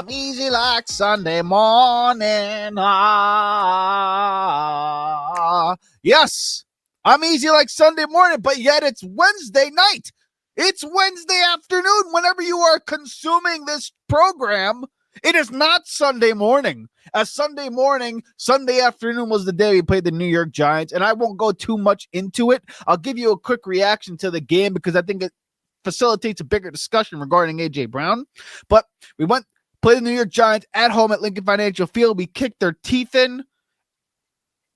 I'm easy like Sunday morning. Yes, I'm easy like Sunday morning, but yet it's Wednesday night. It's Wednesday afternoon. Whenever you are consuming this program, it is not Sunday morning. As Sunday morning, Sunday afternoon was the day we played the New York Giants, and I won't go too much into it. I'll give you a quick reaction to the game because I think it facilitates a bigger discussion regarding A.J. Brown. But we played the New York Giants at home at Lincoln Financial Field. We kicked their teeth in.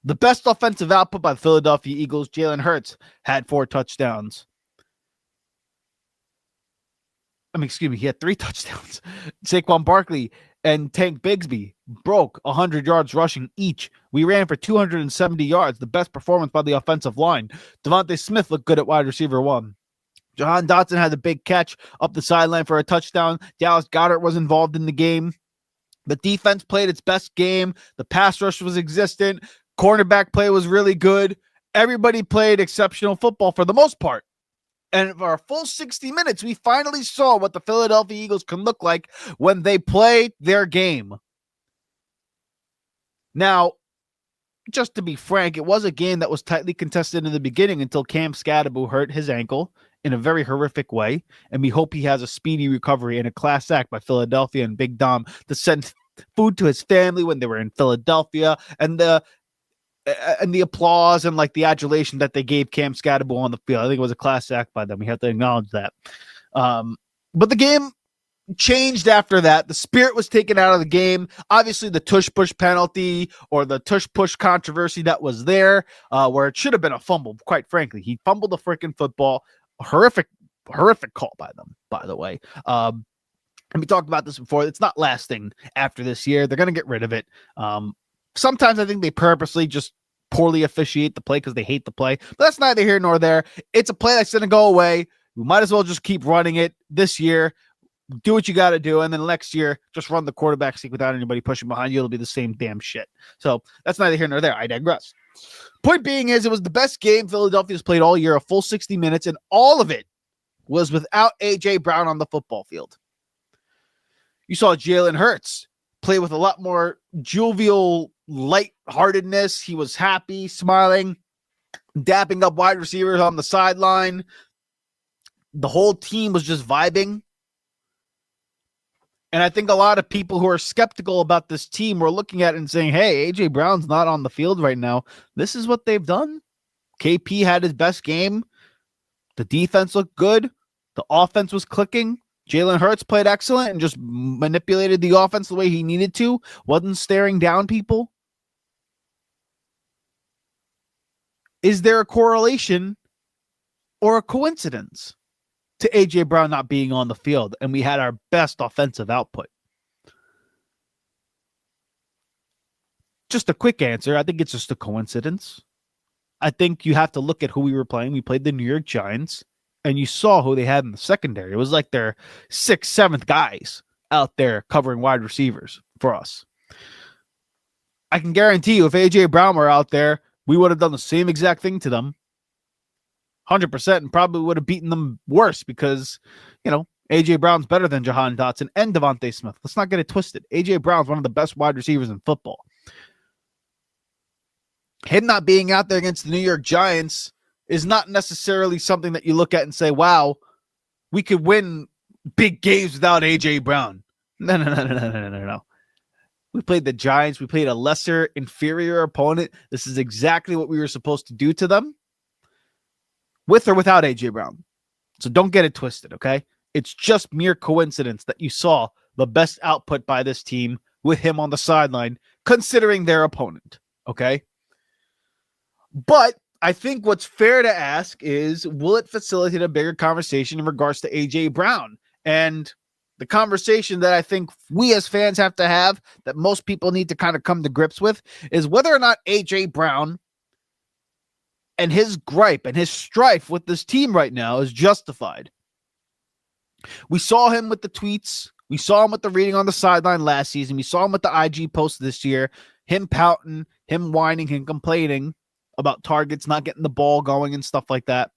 The best offensive output by the Philadelphia Eagles. Jalen Hurts had 4 touchdowns. He had 3 touchdowns. Saquon Barkley and Tank Bigsby broke 100 yards rushing each. We ran for 270 yards, the best performance by the offensive line. Devontae Smith looked good at wide receiver 1. Jahan Dotson had a big catch up the sideline for a touchdown. Dallas Goedert was involved in the game. The defense played its best game. The pass rush was existent. Cornerback play was really good. Everybody played exceptional football for the most part. And for a full 60 minutes, we finally saw what the Philadelphia Eagles can look like when they play their game. Now, just to be frank, it was a game that was tightly contested in the beginning until Cam Skattebo hurt his ankle in a very horrific way. And we hope he has a speedy recovery and a class act by Philadelphia and Big Dom to send food to his family when they were in Philadelphia. And the applause and like the adulation that they gave Cam Skattebo on the field. I think it was a class act by them. We have to acknowledge that. But the game changed after that. The spirit was taken out of the game. Obviously, the tush-push penalty or the tush-push controversy that was there, where it should have been a fumble, quite frankly. He fumbled the freaking football. Horrific call by them, by the way. And we talked about this before. It's not lasting after this year. They're going to get rid of it. Sometimes I think they purposely just poorly officiate the play because they hate the play. But that's neither here nor there. It's a play that's going to go away. We might as well just keep running it this year. Do what you got to do. And then next year, just run the quarterback sneak without anybody pushing behind you. It'll be the same damn shit. So that's neither here nor there. I digress. Point being is it was the best game Philadelphia's played all year, a full 60 minutes, and all of it was without A.J. Brown on the football field. You saw Jalen Hurts play with a lot more jovial lightheartedness. He was happy, smiling, dapping up wide receivers on the sideline. The whole team was just vibing. And I think a lot of people who are skeptical about this team were looking at it and saying, hey, A.J. Brown's not on the field right now. This is what they've done. KP had his best game. The defense looked good. The offense was clicking. Jalen Hurts played excellent and just manipulated the offense the way he needed to. Wasn't staring down people. Is there a correlation or a coincidence to A.J. Brown not being on the field and we had our best offensive output? Just a quick answer. I think it's just a coincidence. I think you have to look at who we were playing. We played the New York Giants, and you saw who they had in the secondary. It was like their 6th, 7th guys out there covering wide receivers for us. I can guarantee you if A.J. Brown were out there, we would have done the same exact thing to them. 100%, and probably would have beaten them worse because, A.J. Brown's better than Jahan Dotson and Devontae Smith. Let's not get it twisted. A.J. Brown's one of the best wide receivers in football. Him not being out there against the New York Giants is not necessarily something that you look at and say, wow, we could win big games without A.J. Brown. No. We played the Giants. We played a lesser, inferior opponent. This is exactly what we were supposed to do to them, with or without A.J. Brown. So don't get it twisted, okay? It's just mere coincidence that you saw the best output by this team with him on the sideline, considering their opponent, okay? But I think what's fair to ask is, will it facilitate a bigger conversation in regards to A.J. Brown? And the conversation that I think we as fans have to have, that most people need to kind of come to grips with, is whether or not A.J. Brown and his gripe and his strife with this team right now is justified. We saw him with the tweets. We saw him with the reading on the sideline last season. We saw him with the IG post this year, him pouting, him whining, him complaining about targets not getting the ball going and stuff like that.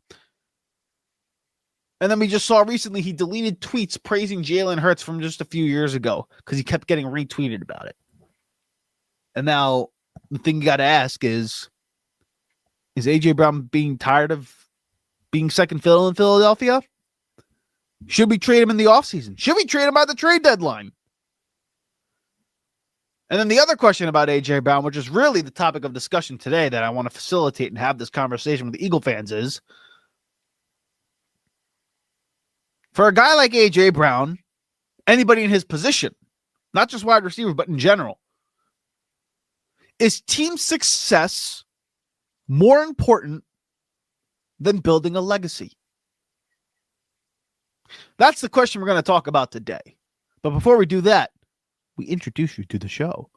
And then we just saw recently he deleted tweets praising Jalen Hurts from just a few years ago because he kept getting retweeted about it. And now the thing you got to ask is A.J. Brown being tired of being second fiddle in Philadelphia? Should we trade him in the offseason? Should we trade him at the trade deadline? And then the other question about A.J. Brown, which is really the topic of discussion today that I want to facilitate and have this conversation with the Eagle fans is, for a guy like A.J. Brown, anybody in his position, not just wide receiver, but in general, is team success more important than building a legacy? That's the question we're going to talk about today. But before we do that, we introduce you to the show.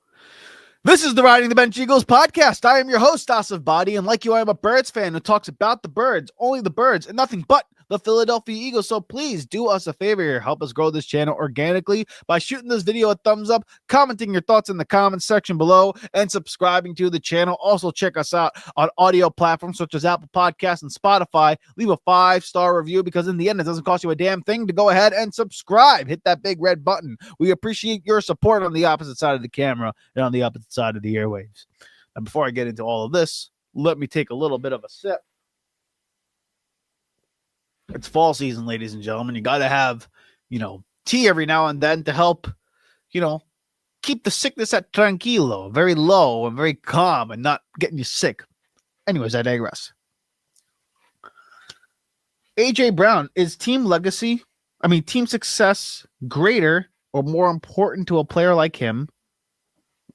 This is the Riding the Bench Eagles podcast. I am your host, Asif Badi, and like you, I am a Birds fan who talks about the Birds, only the Birds, and nothing but the Philadelphia Eagles. So please do us a favor here. Help us grow this channel organically by shooting this video a thumbs up, commenting your thoughts in the comments section below, and subscribing to the channel. Also, check us out on audio platforms such as Apple Podcasts and Spotify. Leave a 5-star review because in the end, it doesn't cost you a damn thing to go ahead and subscribe. Hit that big red button. We appreciate your support on the opposite side of the camera and on the opposite side of the airwaves. Now, before I get into all of this, let me take a little bit of a sip. It's fall season, ladies and gentlemen. You got to have, tea every now and then to help, keep the sickness at tranquilo, very low and very calm and not getting you sick. Anyways, I digress. A.J. Brown, is team success greater or more important to a player like him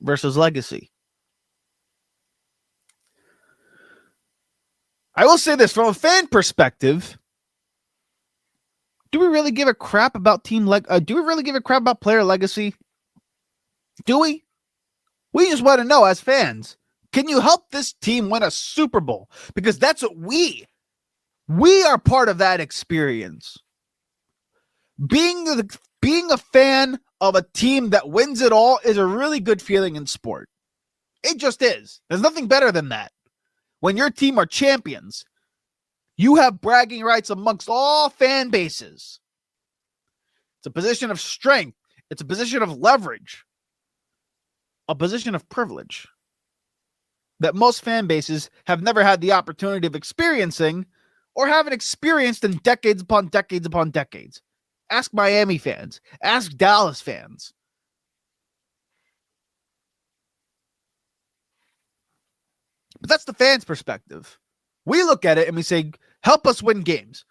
versus legacy? I will say this from a fan perspective. Do we really give a crap about do we really give a crap about player legacy? Do we? We just want to know as fans, can you help this team win a Super Bowl? Because that's what we are part of that experience. Being a fan of a team that wins it all is a really good feeling in sport. It just is. There's nothing better than that. When your team are champions, you have bragging rights amongst all fan bases. It's a position of strength. It's a position of leverage. A position of privilege that most fan bases have never had the opportunity of experiencing or haven't experienced in decades upon decades upon decades. Ask Miami fans. Ask Dallas fans. But that's the fans' perspective. We look at it and we say, help us win games.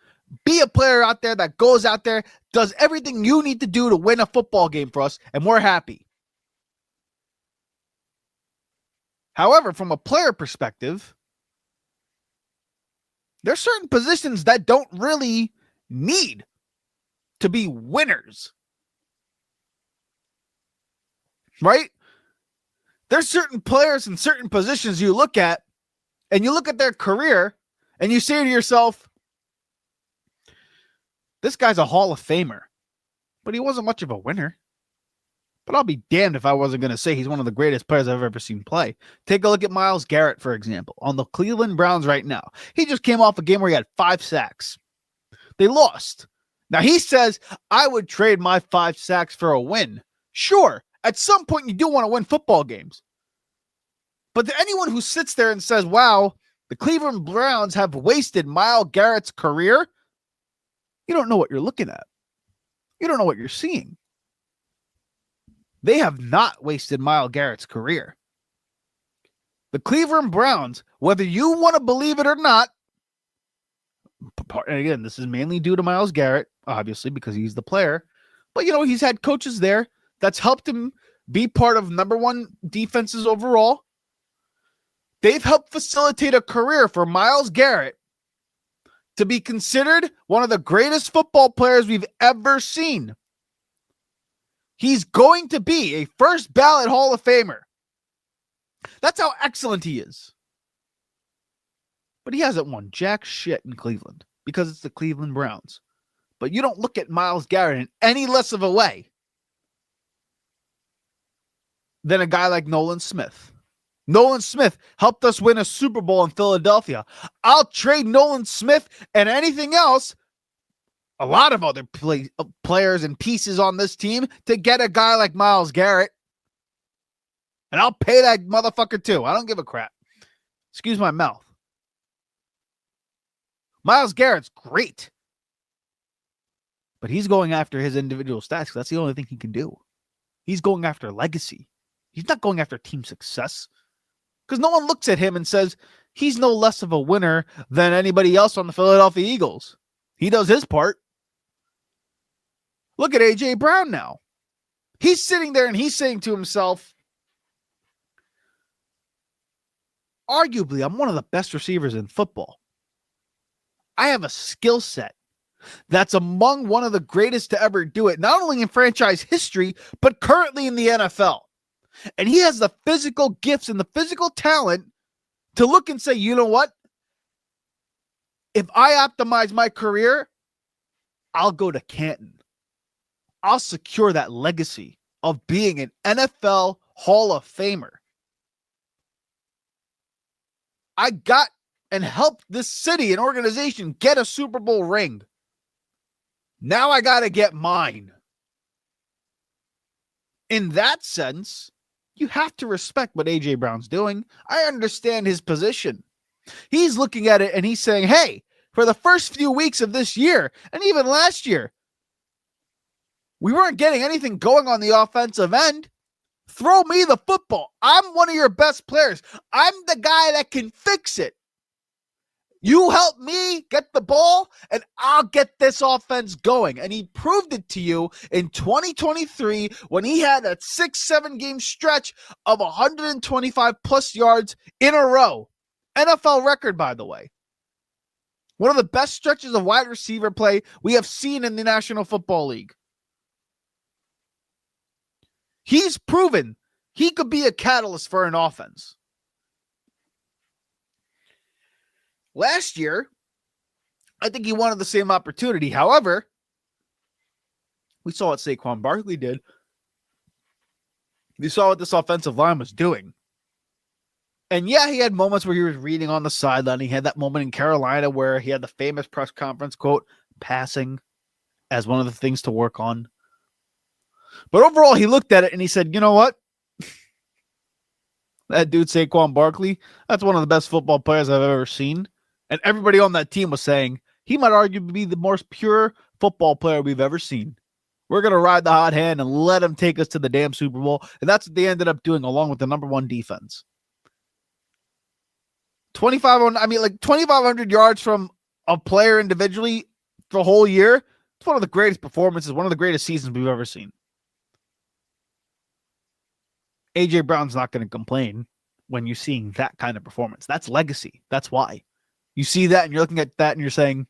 Be a player out there that goes out there, does everything you need to do to win a football game for us, and we're happy. However, from a player perspective, there's certain positions that don't really need to be winners. Right? There's certain players in certain positions you look at, and you look at their career, and you say to yourself, this guy's a Hall of Famer, but he wasn't much of a winner. But I'll be damned if I wasn't going to say he's one of the greatest players I've ever seen play. Take a look at Myles Garrett, for example, on the Cleveland Browns right now. He just came off a game where he had 5 sacks. They lost. Now, he says, I would trade my 5 sacks for a win. Sure, at some point you do want to win football games. But to anyone who sits there and says, wow, the Cleveland Browns have wasted Myles Garrett's career, you don't know what you're looking at. You don't know what you're seeing. They have not wasted Myles Garrett's career. The Cleveland Browns, whether you want to believe it or not, and again, this is mainly due to Myles Garrett, obviously, because he's the player. But, he's had coaches there that's helped him be part of number 1 defenses overall. They've helped facilitate a career for Myles Garrett to be considered one of the greatest football players we've ever seen. He's going to be a first ballot Hall of Famer. That's how excellent he is. But he hasn't won jack shit in Cleveland because it's the Cleveland Browns. But you don't look at Myles Garrett in any less of a way than a guy like Nolan Smith. Nolan Smith helped us win a Super Bowl in Philadelphia. I'll trade Nolan Smith and anything else a lot of other players and pieces on this team to get a guy like Myles Garrett. And I'll pay that motherfucker too. I don't give a crap. Excuse my mouth. Myles Garrett's great. But he's going after his individual stats because that's the only thing he can do. He's going after legacy. He's not going after team success. Because no one looks at him and says, he's no less of a winner than anybody else on the Philadelphia Eagles. He does his part. Look at A.J. Brown now. He's sitting there and he's saying to himself, arguably, I'm one of the best receivers in football. I have a skill set that's among one of the greatest to ever do it, not only in franchise history, but currently in the NFL. And he has the physical gifts and the physical talent to look and say, you know what? If I optimize my career, I'll go to Canton. I'll secure that legacy of being an NFL Hall of Famer. I got and helped this city and organization get a Super Bowl ring. Now I got to get mine. In that sense, you have to respect what A.J. Brown's doing. I understand his position. He's looking at it and he's saying, hey, for the first few weeks of this year, and even last year, we weren't getting anything going on the offensive end. Throw me the football. I'm one of your best players. I'm the guy that can fix it. You help me get the ball, and I'll get this offense going. And he proved it to you in 2023 when he had a 6-7 game stretch of 125 plus yards in a row. NFL record, by the way. One of the best stretches of wide receiver play we have seen in the National Football League. He's proven he could be a catalyst for an offense. Last year, I think he wanted the same opportunity. However, we saw what Saquon Barkley did. We saw what this offensive line was doing. And yeah, he had moments where he was reading on the sideline. He had that moment in Carolina where he had the famous press conference quote, passing as one of the things to work on. But overall, he looked at it and he said, you know what? That dude, Saquon Barkley, that's one of the best football players I've ever seen. And everybody on that team was saying he might arguably be the most pure football player we've ever seen. We're going to ride the hot hand and let him take us to the damn Super Bowl. And that's what they ended up doing along with the number one defense. 2,500 yards from a player individually the whole year. It's one of the greatest performances, one of the greatest seasons we've ever seen. A.J. Brown's not going to complain when you're seeing that kind of performance. That's legacy. That's why. You see that and you're looking at that and you're saying,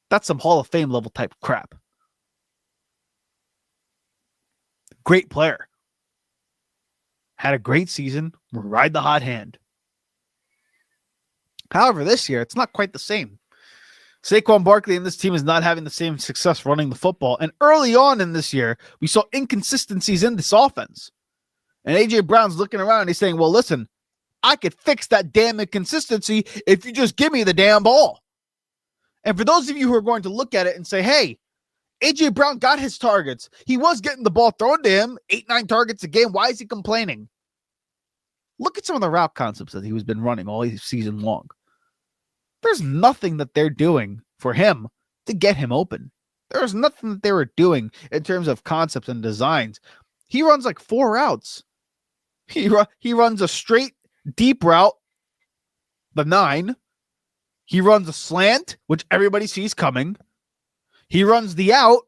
that's some Hall of Fame level type of crap. Great player. Had a great season. Ride the hot hand. However, this year, it's not quite the same. Saquon Barkley and this team is not having the same success running the football. And early on in this year, we saw inconsistencies in this offense. And A.J. Brown's looking around and he's saying, well, listen, I could fix that damn inconsistency if you just give me the damn ball. And for those of you who are going to look at it and say, hey, A.J. Brown got his targets. He was getting the ball thrown to him, 8-9 targets a game. Why is he complaining? Look at some of the route concepts that he's been running all season long. There's nothing that they're doing for him to get him open. There's nothing that they were doing in terms of concepts and designs. He runs like 4 routes. He runs a straight deep route, the 9. He runs a slant, which everybody sees coming. He runs the out,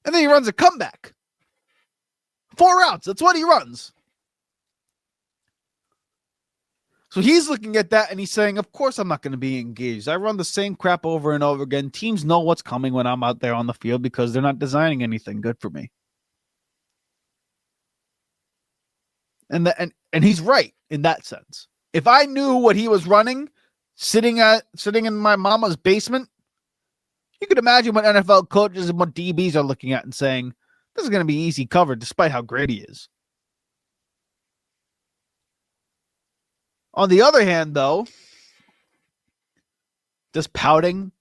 and then he runs a comeback. 4 routes. That's what he runs. So he's looking at that and he's saying, of course I'm not going to be engaged. I run the same crap over and over again. Teams know what's coming when I'm out there on the field because they're not designing anything good for me. And he's right in that sense. If I knew what he was running, sitting in my mama's basement, you could imagine what NFL coaches and what DBs are looking at and saying, this is going to be easy cover despite how great he is. On the other hand, though, just pouting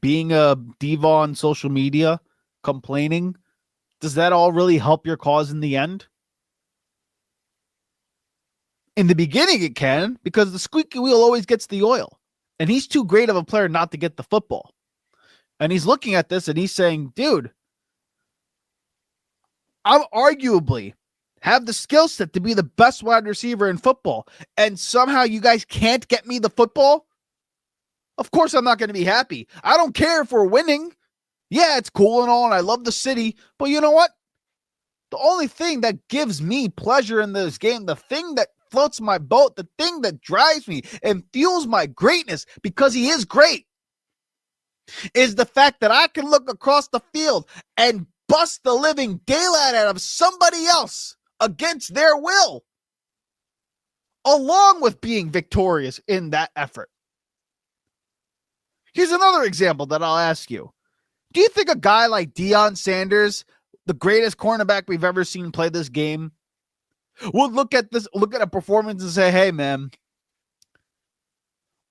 being a diva on social media, complaining, does that all really help your cause in the end? In the beginning, it can, because the squeaky wheel always gets the oil. And he's too great of a player not to get the football. And he's looking at this and he's saying, dude, I'm arguably have the skill set to be the best wide receiver in football. And somehow you guys can't get me the football? Of course I'm not going to be happy. I don't care if we're winning. Yeah, it's cool and all, and I love the city. But you know what? The only thing that gives me pleasure in this game, the thing that floats my boat, the thing that drives me and fuels my greatness, because he is great, is the fact that I can look across the field and bust the living daylight out of somebody else against their will, along with being victorious in that effort. Here's another example that I'll ask you. Do you think a guy like Deion Sanders, the greatest cornerback we've ever seen play this game, would look at a performance and say, hey, man,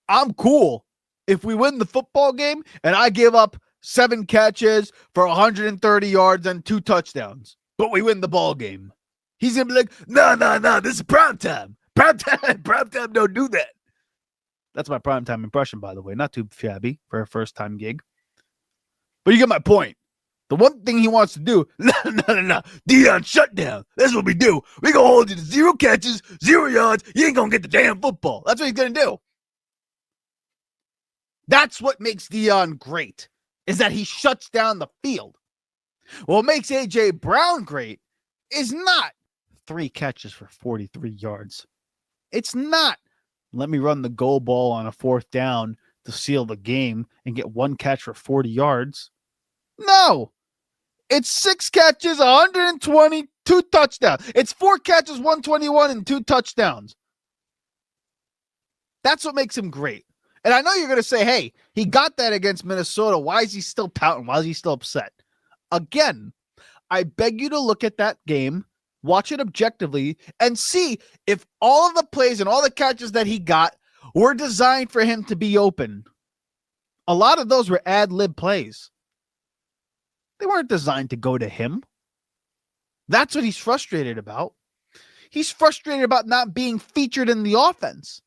I'm cool if we win the football game and I give up 7 catches for 130 yards and 2 touchdowns, but we win the ball game? He's going to be like, no, this is prime time. Prime time don't do that. That's my prime time impression, by the way. Not too shabby for a first-time gig. But you get my point. The one thing he wants to do, no. Deion, shut down. That's what we do. We gonna hold you to 0 catches, 0 yards. You ain't gonna get the damn football. That's what he's gonna do. That's what makes Deion great, is that he shuts down the field. What makes A.J. Brown great is not 3 catches for 43 yards. It's not, let me run the goal ball on a 4th down to seal the game and get 1 catch for 40 yards. No. It's 6 catches, 120, 2 touchdowns. It's 4 catches, 121, and 2 touchdowns. That's what makes him great. And I know you're going to say, hey, he got that against Minnesota. Why is he still pouting? Why is he still upset? Again, I beg you to look at that game, watch it objectively, and see if all of the plays and all the catches that he got were designed for him to be open. A lot of those were ad-lib plays. They weren't designed to go to him. That's what he's frustrated about. He's frustrated about not being featured in the offense.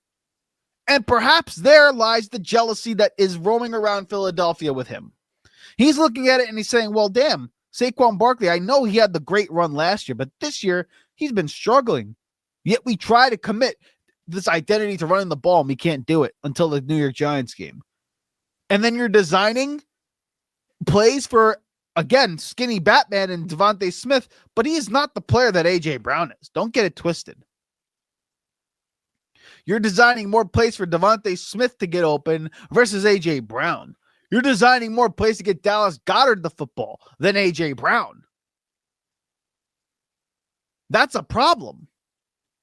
And perhaps there lies the jealousy that is roaming around Philadelphia with him. He's looking at it and he's saying, well, damn, Saquon Barkley, I know he had the great run last year, but this year he's been struggling. Yet we try to commit this identity to running the ball and we can't do it until the New York Giants game. And then you're designing plays for, again, skinny Batman and Devontae Smith, but he is not the player that A.J. Brown is. Don't get it twisted. You're designing more plays for Devontae Smith to get open versus A.J. Brown. You're designing more plays to get Dallas Goedert the football than A.J. Brown. That's a problem.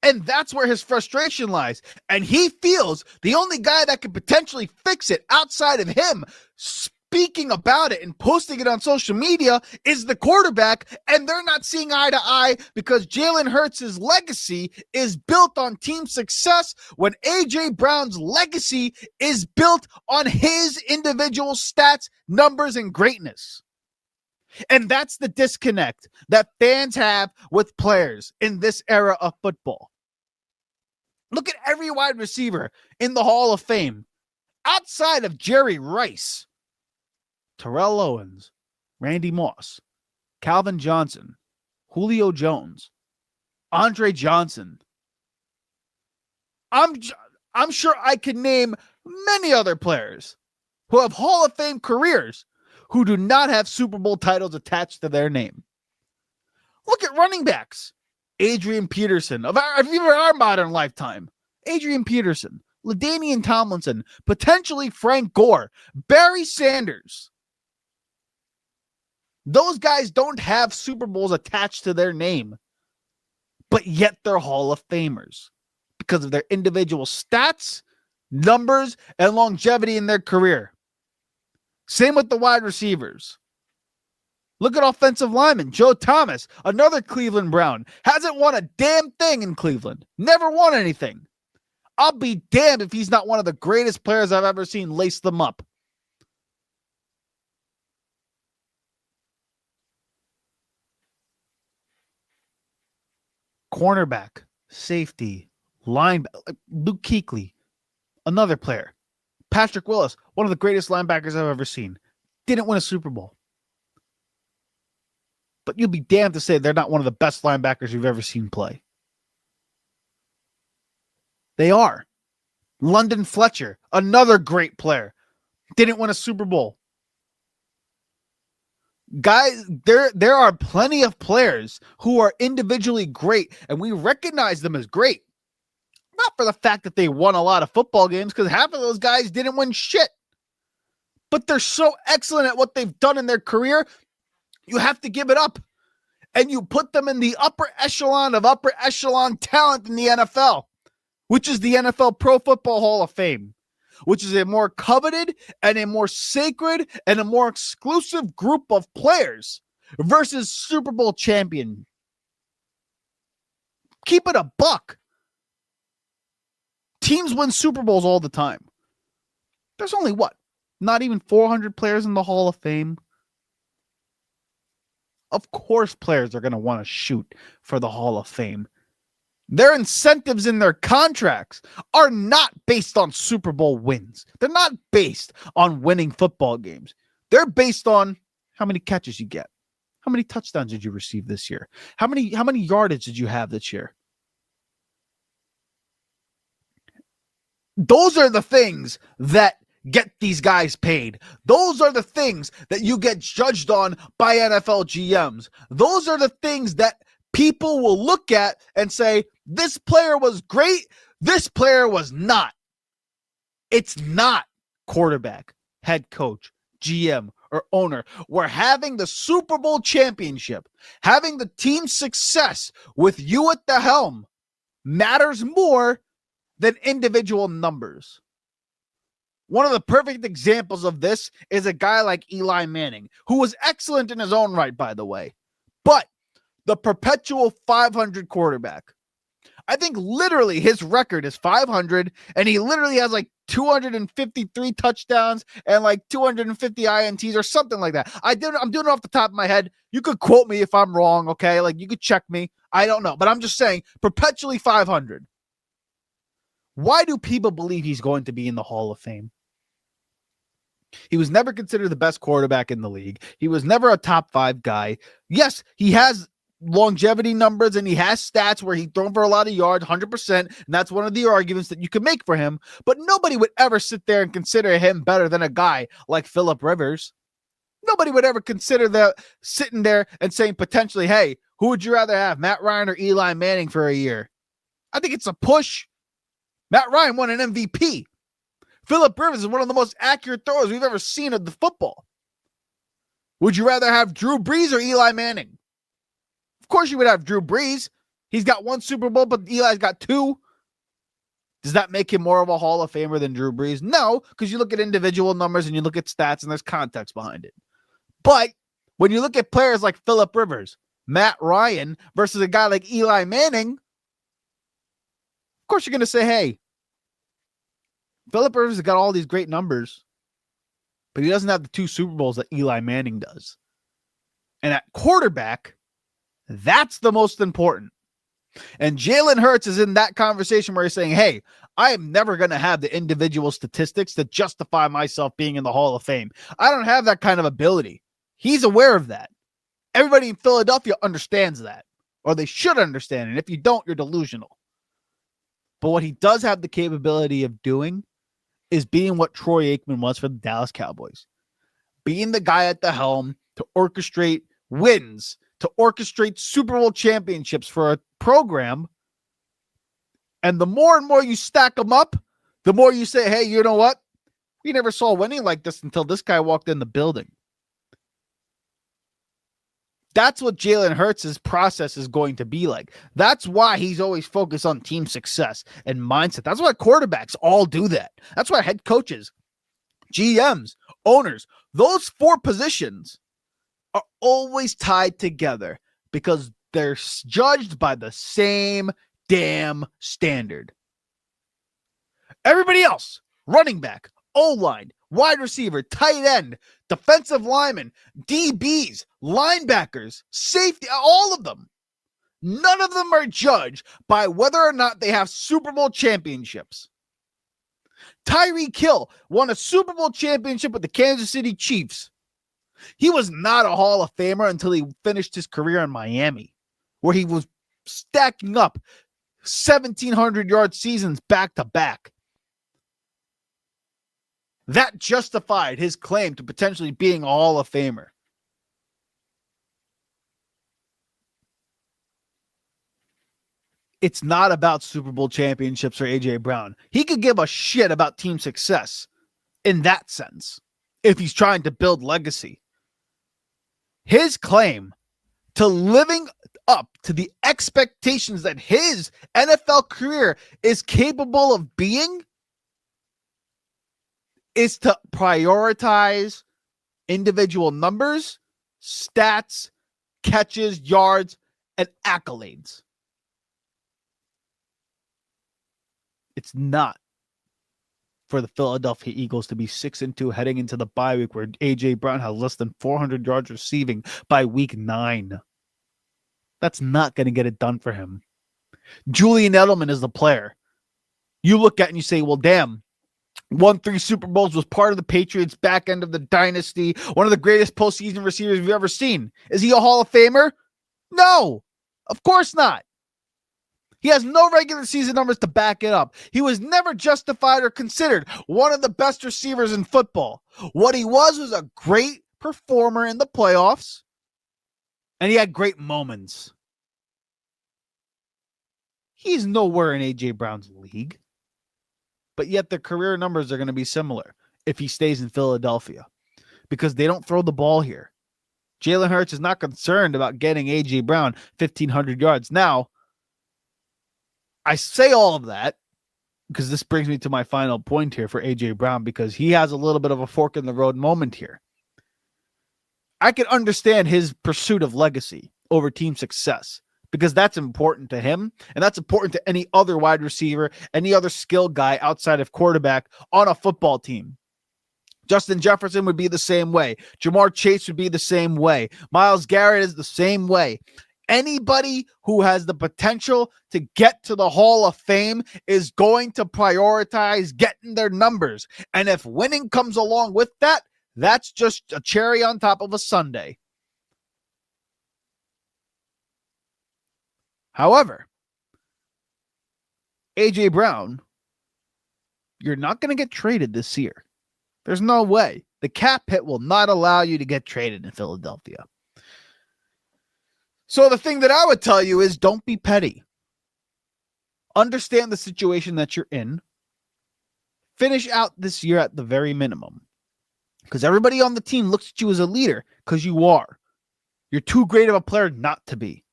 And that's where his frustration lies. And he feels the only guy that could potentially fix it outside of him speaking about it and posting it on social media is the quarterback, and they're not seeing eye to eye because Jalen Hurts' legacy is built on team success when A.J. Brown's legacy is built on his individual stats, numbers, and greatness. And that's the disconnect that fans have with players in this era of football. Look at every wide receiver in the Hall of Fame outside of Jerry Rice, Terrell Owens, Randy Moss, Calvin Johnson, Julio Jones, Andre Johnson. I'm sure I can name many other players who have Hall of Fame careers who do not have Super Bowl titles attached to their name. Look at running backs. Adrian Peterson of our modern lifetime. Adrian Peterson, LaDainian Tomlinson, potentially Frank Gore, Barry Sanders. Those guys don't have Super Bowls attached to their name, but yet they're Hall of Famers because of their individual stats, numbers, and longevity in their career. Same with the wide receivers. Look at offensive lineman, Joe Thomas, another Cleveland Brown. Hasn't won a damn thing in Cleveland. Never won anything. I'll be damned if he's not one of the greatest players I've ever seen lace them up. cornerback, safety, linebacker, Luke Kuechly, another player. Patrick Willis, one of the greatest linebackers I've ever seen. Didn't win a Super Bowl. But you'll be damned to say they're not one of the best linebackers you've ever seen play. They are. London Fletcher, another great player. Didn't win a Super Bowl. Guys, there are plenty of players who are individually great, and we recognize them as great. Not for the fact that they won a lot of football games, because half of those guys didn't win shit. But they're so excellent at what they've done in their career, you have to give it up. And you put them in the upper echelon of upper echelon talent in the NFL, which is the NFL Pro Football Hall of Fame, which is a more coveted and a more sacred and a more exclusive group of players versus Super Bowl champion. Keep it a buck. Teams win Super Bowls all the time. There's only what? Not even 400 players in the Hall of Fame. Of course, players are going to want to shoot for the Hall of Fame. Their incentives in their contracts are not based on Super Bowl wins. They're not based on winning football games. They're based on how many catches you get. How many touchdowns did you receive this year? How many yardage did you have this year? Those are the things that get these guys paid. Those are the things that you get judged on by NFL GMs. Those are the things that people will look at and say, this player was great, this player was not. It's not quarterback, head coach, GM, or owner. We're having the Super Bowl championship, having the team's success with you at the helm matters more than individual numbers. One of the perfect examples of this is a guy like Eli Manning, who was excellent in his own right, by the way, but the perpetual 500 quarterback. I think literally his record is 500, and he literally has like 253 touchdowns and like 250 INTs or something like that. I'm doing it off the top of my head. You could quote me if I'm wrong, okay? Like, you could check me. I don't know, but I'm just saying perpetually 500. Why do people believe he's going to be in the Hall of Fame? He was never considered the best quarterback in the league. He was never a top 5 guy. Yes, he has longevity numbers and he has stats where he's thrown for a lot of yards, 100%. And that's one of the arguments that you can make for him. But nobody would ever sit there and consider him better than a guy like Phillip Rivers. Nobody would ever consider that sitting there and saying potentially, hey, who would you rather have, Matt Ryan or Eli Manning for a year? I think it's a push. Matt Ryan won an MVP. Phillip Rivers is one of the most accurate throwers we've ever seen of the football. Would you rather have Drew Brees or Eli Manning? Of course you would have Drew Brees. He's got 1 Super Bowl, but Eli's got 2. Does that make him more of a Hall of Famer than Drew Brees? No, because you look at individual numbers and you look at stats and there's context behind it. But when you look at players like Phillip Rivers, Matt Ryan versus a guy like Eli Manning, of course you're going to say, hey, Phillip Rivers has got all these great numbers, but he doesn't have the 2 Super Bowls that Eli Manning does. And at quarterback, that's the most important. And Jalen Hurts is in that conversation where he's saying, hey, I am never going to have the individual statistics to justify myself being in the Hall of Fame. I don't have that kind of ability. He's aware of that. Everybody in Philadelphia understands that, or they should understand it. If you don't, you're delusional. But what he does have the capability of doing is being what Troy Aikman was for the Dallas Cowboys. Being the guy at the helm to orchestrate wins, to orchestrate Super Bowl championships for a program. And the more and more you stack them up, the more you say, hey, you know what? We never saw winning like this until this guy walked in the building. That's what Jalen Hurts' process is going to be like. That's why he's always focused on team success and mindset. That's why quarterbacks all do that. That's why head coaches, GMs, owners, those 4 positions are always tied together because they're judged by the same damn standard. Everybody else, running back, O-line, wide receiver, tight end, defensive lineman, DBs, linebackers, safety, all of them. None of them are judged by whether or not they have Super Bowl championships. Tyreek Hill won a Super Bowl championship with the Kansas City Chiefs. He was not a Hall of Famer until he finished his career in Miami, where he was stacking up 1,700-yard seasons back to back. That justified his claim to potentially being a Hall of Famer. It's not about Super Bowl championships for A.J. Brown. He could give a shit about team success in that sense if he's trying to build legacy. His claim to living up to the expectations that his NFL career is capable of being is to prioritize individual numbers, stats, catches, yards, and accolades. It's not for the Philadelphia Eagles to be 6-2 heading into the bye week where A.J. Brown has less than 400 yards receiving by week 9. That's not going to get it done for him. Julian Edelman is the player. You look at it and you say, well, damn, won 3 Super Bowls, was part of the Patriots back end of the dynasty, one of the greatest postseason receivers we've ever seen. Is he a Hall of Famer? No, of course not. He has no regular season numbers to back it up. He was never justified or considered one of the best receivers in football. What he was a great performer in the playoffs, and he had great moments. He's nowhere in A.J. Brown's league, but yet their career numbers are going to be similar if he stays in Philadelphia because they don't throw the ball here. Jalen Hurts is not concerned about getting A.J. Brown 1,500 yards. Now, I say all of that because this brings me to my final point here for A.J. Brown because he has a little bit of a fork in the road moment here. I can understand his pursuit of legacy over team success because that's important to him and that's important to any other wide receiver, any other skill guy outside of quarterback on a football team. Justin Jefferson would be the same way. Jamar Chase would be the same way. Myles Garrett is the same way. Anybody who has the potential to get to the Hall of Fame is going to prioritize getting their numbers. And if winning comes along with that, that's just a cherry on top of a sundae. However, A.J. Brown, you're not going to get traded this year. There's no way. The cap hit will not allow you to get traded in Philadelphia. So the thing that I would tell you is don't be petty. Understand the situation that you're in. Finish out this year at the very minimum. Because everybody on the team looks at you as a leader because you are. You're too great of a player not to be.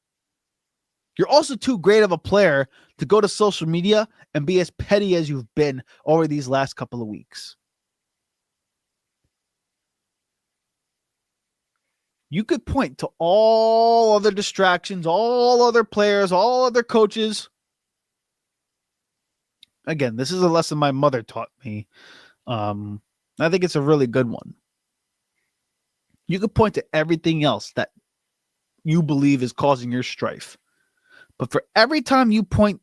You're also too great of a player to go to social media and be as petty as you've been over these last couple of weeks. You could point to all other distractions, all other players, all other coaches. Again, this is a lesson my mother taught me. I think it's a really good one. You could point to everything else that you believe is causing your strife. But for every time you point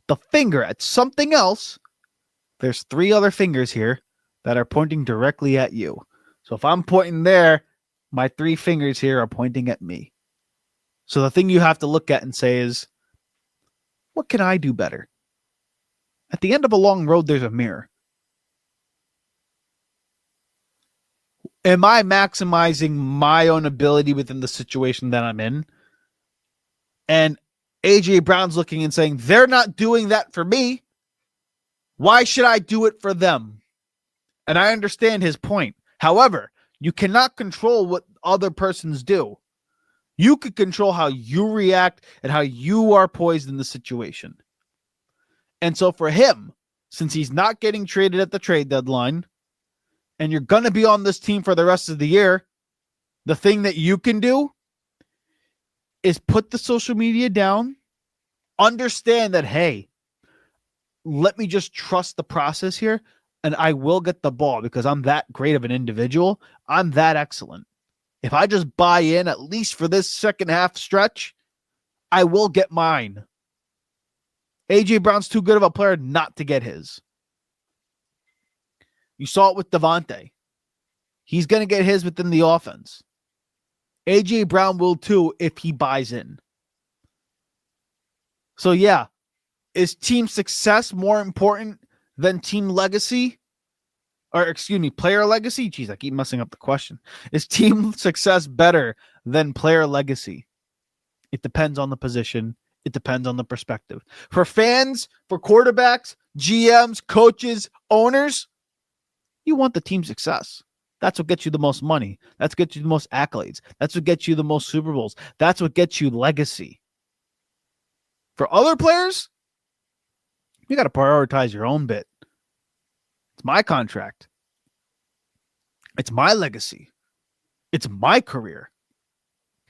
the finger at something else, there's 3 other fingers here that are pointing directly at you. So if I'm pointing there, my 3 fingers here are pointing at me. So the thing you have to look at and say is, what can I do better? At the end of a long road, there's a mirror. Am I maximizing my own ability within the situation that I'm in? And A.J. Brown's looking and saying, they're not doing that for me. Why should I do it for them? And I understand his point. However, you cannot control what other persons do. You can control how you react and how you are poised in the situation. And so for him, since he's not getting traded at the trade deadline, and you're going to be on this team for the rest of the year, the thing that you can do is put the social media down, understand that, hey, let me just trust the process here, and I will get the ball because I'm that great of an individual. I'm that excellent. If I just buy in, at least for this second half stretch, I will get mine. A.J. Brown's too good of a player not to get his. You saw it with Devontae. He's going to get his within the offense. A.J. Brown will too if he buys in. So yeah, is team success more important than team legacy? Or excuse me, player legacy? Jeez, I keep messing up the question. Is team success better than player legacy? It depends on the position. It depends on the perspective. For fans, for quarterbacks, GMs, coaches, owners, you want the team success. That's what gets you the most money. That's what gets you the most accolades. That's what gets you the most Super Bowls. That's what gets you legacy. For other players, you got to prioritize your own bit. It's my contract. It's my legacy. It's my career.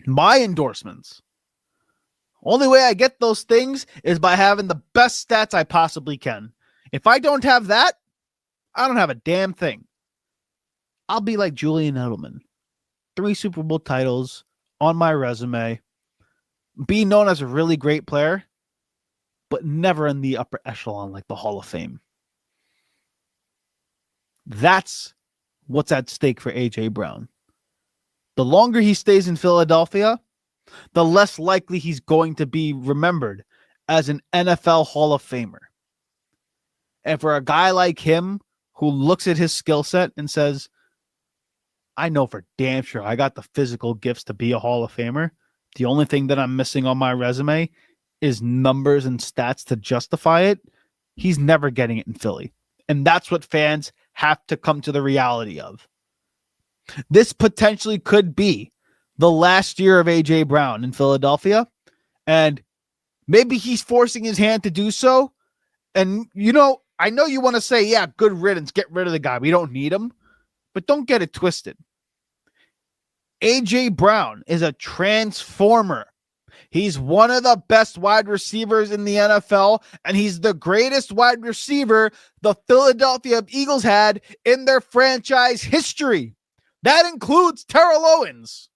My endorsements. Only way I get those things is by having the best stats I possibly can. If I don't have that, I don't have a damn thing. I'll be like Julian Edelman. 3 Super Bowl titles on my resume. Be known as a really great player, but never in the upper echelon like the Hall of Fame. That's what's at stake for A.J. Brown. The longer he stays in Philadelphia, the less likely he's going to be remembered as an NFL Hall of Famer. And for a guy like him who looks at his skill set and says, I know for damn sure I got the physical gifts to be a Hall of Famer. The only thing that I'm missing on my resume is numbers and stats to justify it. He's never getting it in Philly. And that's what fans have to come to the reality of. This potentially could be the last year of A.J. Brown in Philadelphia. And maybe he's forcing his hand to do so. And, I know you want to say, yeah, good riddance. Get rid of the guy. We don't need him. But don't get it twisted. A.J. Brown is a transformer. He's one of the best wide receivers in the NFL, and he's the greatest wide receiver the Philadelphia Eagles had in their franchise history. That includes Terrell Owens.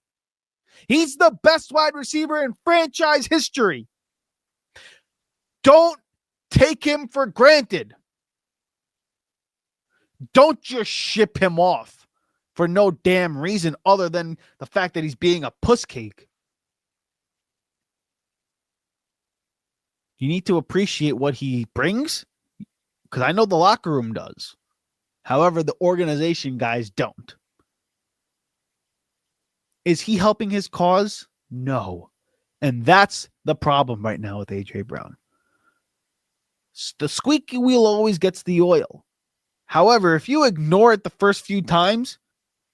He's the best wide receiver in franchise history. Don't take him for granted. Don't just ship him off for no damn reason other than the fact that he's being a puss cake. You need to appreciate what he brings, because I know the locker room does. However, the organization guys don't. Is he helping his cause? No. And that's the problem right now with A.J. Brown. The squeaky wheel always gets the oil. However, if you ignore it the first few times,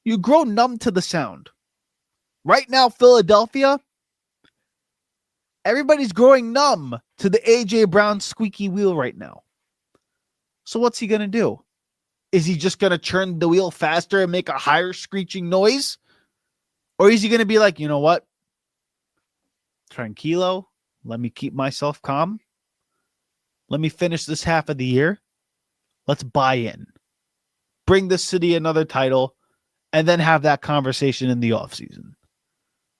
you grow numb to the sound. Right now, Philadelphia, everybody's growing numb to the A.J. Brown squeaky wheel right now. So what's he going to do? Is he just going to turn the wheel faster and make a higher screeching noise? Or is he going to be like, you know what? Tranquilo. Let me keep myself calm. Let me finish this half of the year. Let's buy in. Bring the city another title. And then have that conversation in the offseason.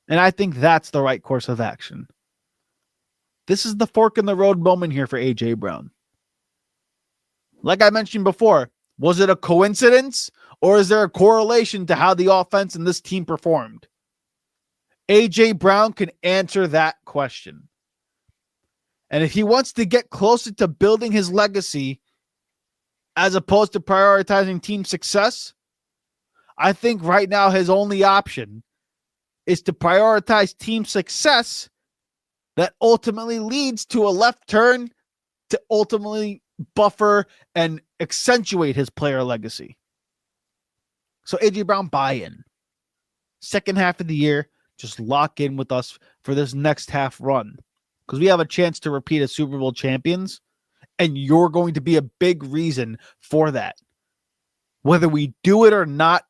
And I think that's the right course of action. This is the fork in the road moment here for A.J. Brown. Like I mentioned before, was it a coincidence or is there a correlation to how the offense and this team performed? A.J. Brown can answer that question. And if he wants to get closer to building his legacy as opposed to prioritizing team success, I think right now his only option is to prioritize team success that ultimately leads to a left turn to ultimately buffer and accentuate his player legacy. So A.J. Brown, buy-in. Second half of the year, just lock in with us for this next half run. Because we have a chance to repeat as Super Bowl champions, and you're going to be a big reason for that. Whether we do it or not,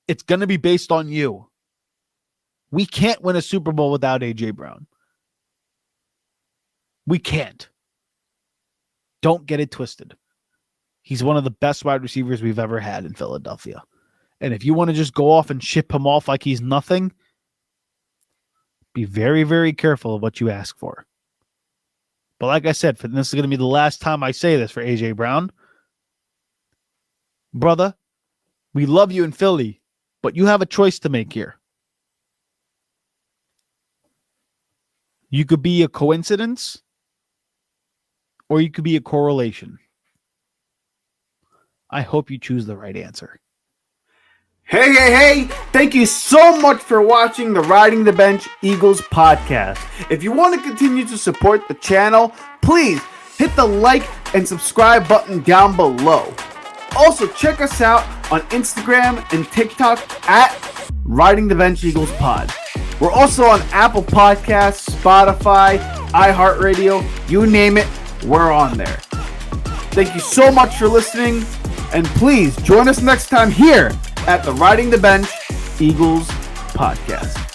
it's going to be based on you. We can't win a Super Bowl without A.J. Brown. We can't. Don't get it twisted. He's one of the best wide receivers we've ever had in Philadelphia. And if you want to just go off and ship him off like he's nothing, Be very, very careful of what you ask for. But like I said, this is going to be the last time I say this for A.J. Brown. Brother, we love you in Philly, but you have a choice to make here. You could be a coincidence, or you could be a correlation. I hope you choose the right answer. Hey! Thank you so much for watching the Riding the Bench Eagles podcast. If you want to continue to support the channel, please hit the like and subscribe button down below. Also, check us out on Instagram and TikTok at Riding the Bench Eagles Pod. We're also on Apple Podcasts, Spotify, iHeartRadio, you name it, we're on there. Thank you so much for listening, and please join us next time here at the Riding the Bench Eagles podcast.